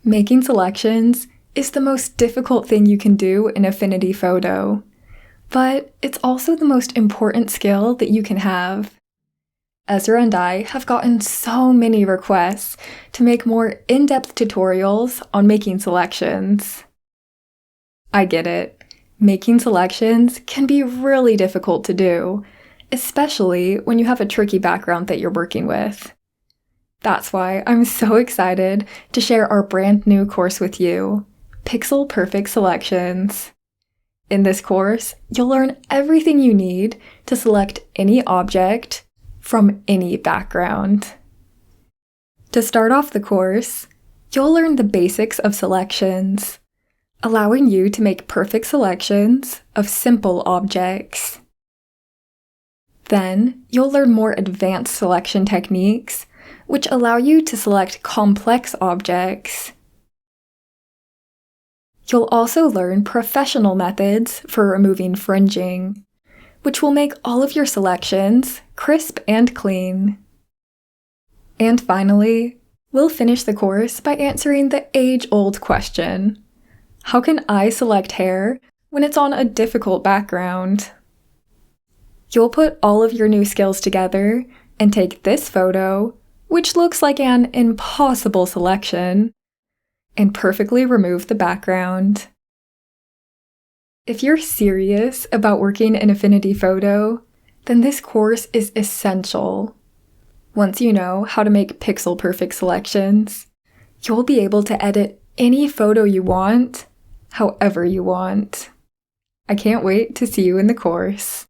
Making selections is the most difficult thing you can do in Affinity Photo, but it's also the most important skill that you can have. Ezra and I have gotten so many requests to make more in-depth tutorials on making selections. I get it. Making selections can be really difficult to do, especially when you have a tricky background that you're working with. That's why I'm so excited to share our brand new course with you, Pixel Perfect Selections. In this course, you'll learn everything you need to select any object from any background. To start off the course, you'll learn the basics of selections, allowing you to make perfect selections of simple objects. Then, you'll learn more advanced selection techniques, which allow you to select complex objects. You'll also learn professional methods for removing fringing, which will make all of your selections crisp and clean. And finally, we'll finish the course by answering the age-old question: how can I select hair when it's on a difficult background? You'll put all of your new skills together and take this photo, which looks like an impossible selection, and perfectly remove the background. If you're serious about working in Affinity Photo, then this course is essential. Once you know how to make pixel-perfect selections, you'll be able to edit any photo you want, however you want. I can't wait to see you in the course.